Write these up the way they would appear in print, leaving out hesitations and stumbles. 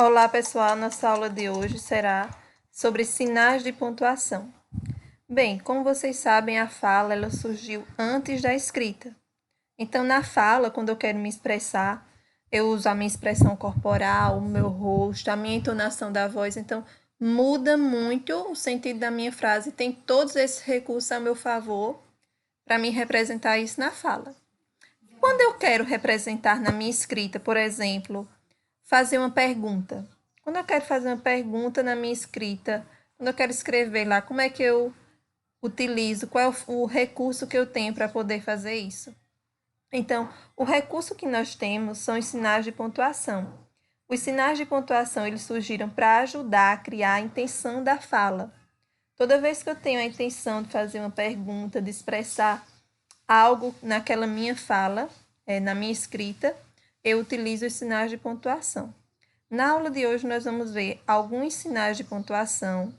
Olá, pessoal. Nossa aula de hoje será sobre sinais de pontuação. Bem, como vocês sabem, a fala ela surgiu antes da escrita. Então, na fala, quando eu quero me expressar, eu uso a minha expressão corporal, o meu rosto, a minha entonação da voz. Então, muda muito o sentido da minha frase. Tem todos esses recursos a meu favor para me representar isso na fala. Quando eu quero representar na minha escrita, por exemplo, fazer uma pergunta. Quando eu quero fazer uma pergunta na minha escrita, quando eu quero escrever lá, como é que eu utilizo, qual é o recurso que eu tenho para poder fazer isso? Então, o recurso que nós temos são os sinais de pontuação. Os sinais de pontuação, eles surgiram para ajudar a criar a intenção da fala. Toda vez que eu tenho a intenção de fazer uma pergunta, de expressar algo naquela minha fala, na minha escrita, eu utilizo os sinais de pontuação. Na aula de hoje, nós vamos ver alguns sinais de pontuação,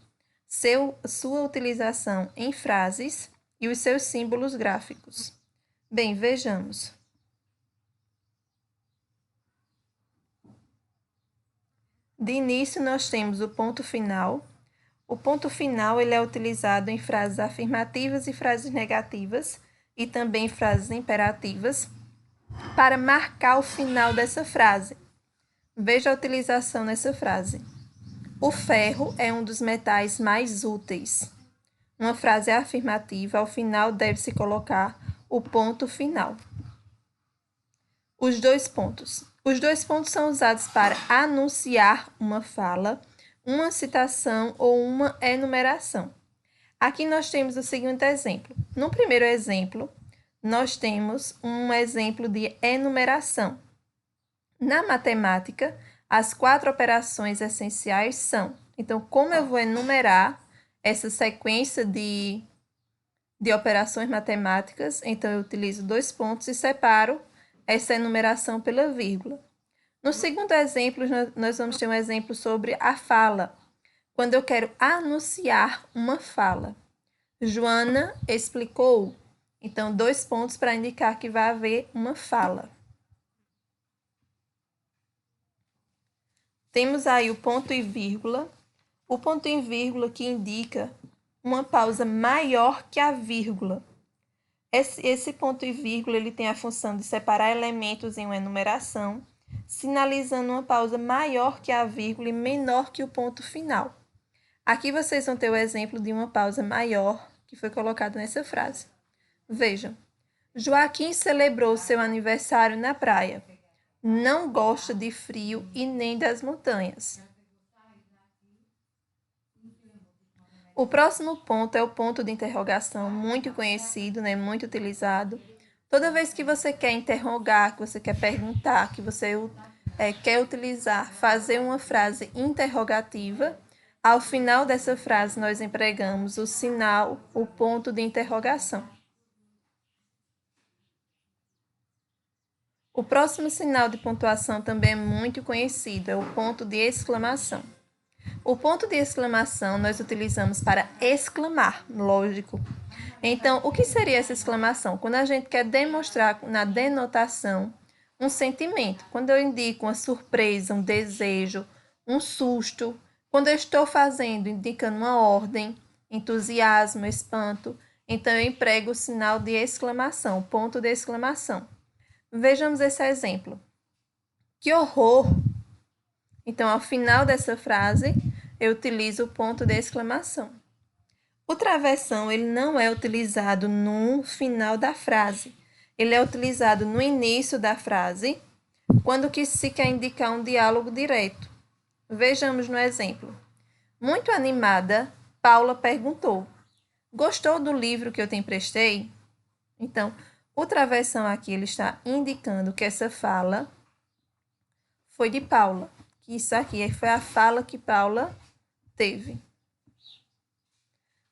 sua utilização em frases e os seus símbolos gráficos. Bem, vejamos. De início, nós temos o ponto final. O ponto final ele é utilizado em frases afirmativas e frases negativas, e também frases imperativas, para marcar o final dessa frase. Veja a utilização nessa frase. O ferro é um dos metais mais úteis. Uma frase afirmativa, ao final deve-se colocar o ponto final. Os dois pontos. Os dois pontos são usados para anunciar uma fala, uma citação ou uma enumeração. Aqui nós temos o seguinte exemplo. No primeiro exemplo, nós temos um exemplo de enumeração. Na matemática, as 4 operações essenciais são. Então, como eu vou enumerar essa sequência de operações matemáticas? Então, eu utilizo 2 pontos e separo essa enumeração pela vírgula. No segundo exemplo, nós vamos ter um exemplo sobre a fala. Quando eu quero anunciar uma fala. Joana explicou. Então, 2 pontos para indicar que vai haver uma fala. Temos aí o ponto e vírgula. O ponto e vírgula que indica uma pausa maior que a vírgula. Esse ponto e vírgula ele tem a função de separar elementos em uma enumeração, sinalizando uma pausa maior que a vírgula e menor que o ponto final. Aqui vocês vão ter o exemplo de uma pausa maior que foi colocada nessa frase. Vejam. Joaquim celebrou seu aniversário na praia. Não gosta de frio e nem das montanhas. O próximo ponto é o ponto de interrogação, muito conhecido, muito utilizado. Toda vez que você quer interrogar, que você quer perguntar, que você quer utilizar, fazer uma frase interrogativa, ao final dessa frase nós empregamos o sinal, o ponto de interrogação. O próximo sinal de pontuação também é muito conhecido, é o ponto de exclamação. O ponto de exclamação nós utilizamos para exclamar, lógico. Então, o que seria essa exclamação? Quando a gente quer demonstrar na denotação um sentimento. Quando eu indico uma surpresa, um desejo, um susto. Quando eu estou indicando uma ordem, entusiasmo, espanto. Então, eu emprego o sinal de exclamação, o ponto de exclamação. Vejamos esse exemplo. Que horror! Então, ao final dessa frase, eu utilizo o ponto de exclamação. O travessão ele não é utilizado no final da frase. Ele é utilizado no início da frase, quando que se quer indicar um diálogo direto. Vejamos no exemplo. Muito animada, Paula perguntou: gostou do livro que eu te emprestei? Então, o travessão aqui ele está indicando que essa fala foi de Paula. Que isso aqui foi a fala que Paula teve.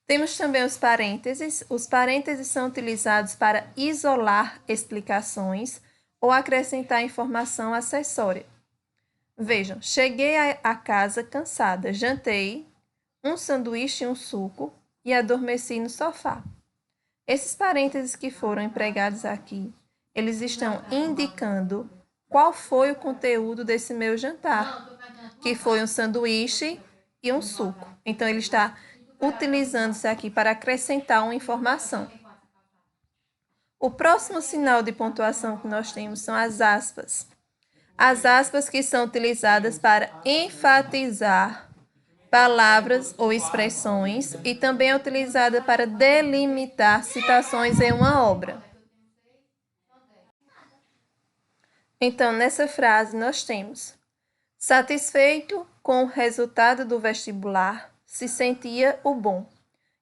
Temos também os parênteses. Os parênteses são utilizados para isolar explicações ou acrescentar informação acessória. Vejam, cheguei a casa cansada, jantei um sanduíche e um suco e adormeci no sofá. Esses parênteses que foram empregados aqui, eles estão indicando qual foi o conteúdo desse meu jantar. que foi um sanduíche e um suco. Então, ele está utilizando-se aqui para acrescentar uma informação. O próximo sinal de pontuação que nós temos são as aspas. As aspas que são utilizadas para enfatizar palavras ou expressões e também é utilizada para delimitar citações em uma obra. Então, nessa frase nós temos: satisfeito com o resultado do vestibular, se sentia o bom.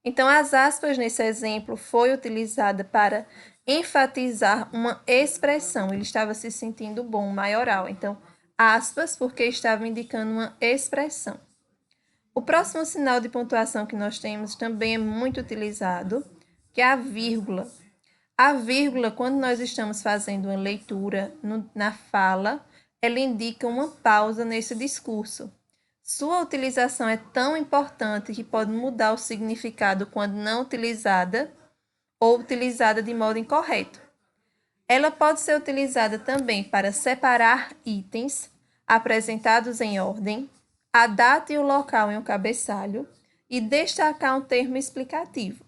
Então, as aspas nesse exemplo foi utilizada para enfatizar uma expressão. Ele estava se sentindo bom, maioral. Então, aspas, porque estava indicando uma expressão. O próximo sinal de pontuação que nós temos também é muito utilizado, que é a vírgula. A vírgula, quando nós estamos fazendo uma leitura na fala, ela indica uma pausa nesse discurso. Sua utilização é tão importante que pode mudar o significado quando não utilizada ou utilizada de modo incorreto. Ela pode ser utilizada também para separar itens apresentados em ordem, a data e o local em um cabeçalho e destacar um termo explicativo.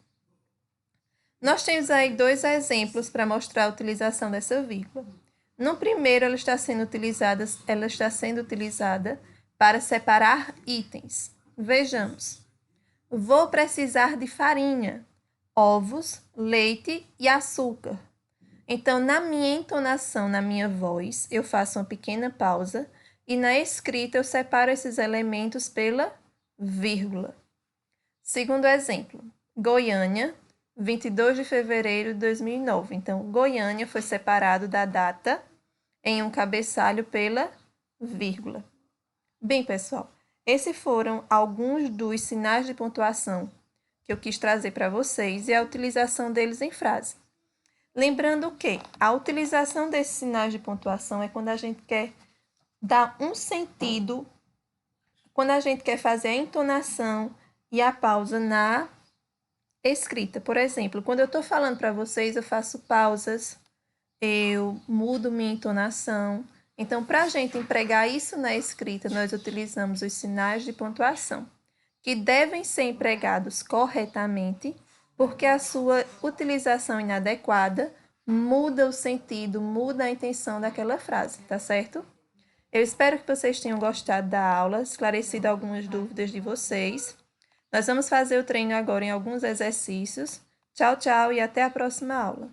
Nós temos aí 2 exemplos para mostrar a utilização dessa vírgula. No primeiro, ela está sendo utilizada para separar itens. Vejamos. Vou precisar de farinha, ovos, leite e açúcar. Então, na minha entonação, na minha voz, eu faço uma pequena pausa e na escrita eu separo esses elementos pela vírgula. Segundo exemplo, Goiânia, 22 de fevereiro de 2009. Então, Goiânia foi separado da data em um cabeçalho pela vírgula. Bem, pessoal, esses foram alguns dos sinais de pontuação que eu quis trazer para vocês e a utilização deles em frase. Lembrando que a utilização desses sinais de pontuação é quando a gente quer dar um sentido, quando a gente quer fazer a entonação e a pausa na escrita. Por exemplo, quando eu estou falando para vocês, eu faço pausas, eu mudo minha entonação. Então, para a gente empregar isso na escrita, nós utilizamos os sinais de pontuação, que devem ser empregados corretamente, porque a sua utilização inadequada muda o sentido, muda a intenção daquela frase, tá certo? Eu espero que vocês tenham gostado da aula, esclarecido algumas dúvidas de vocês. Nós vamos fazer o treino agora em alguns exercícios. Tchau, tchau e até a próxima aula.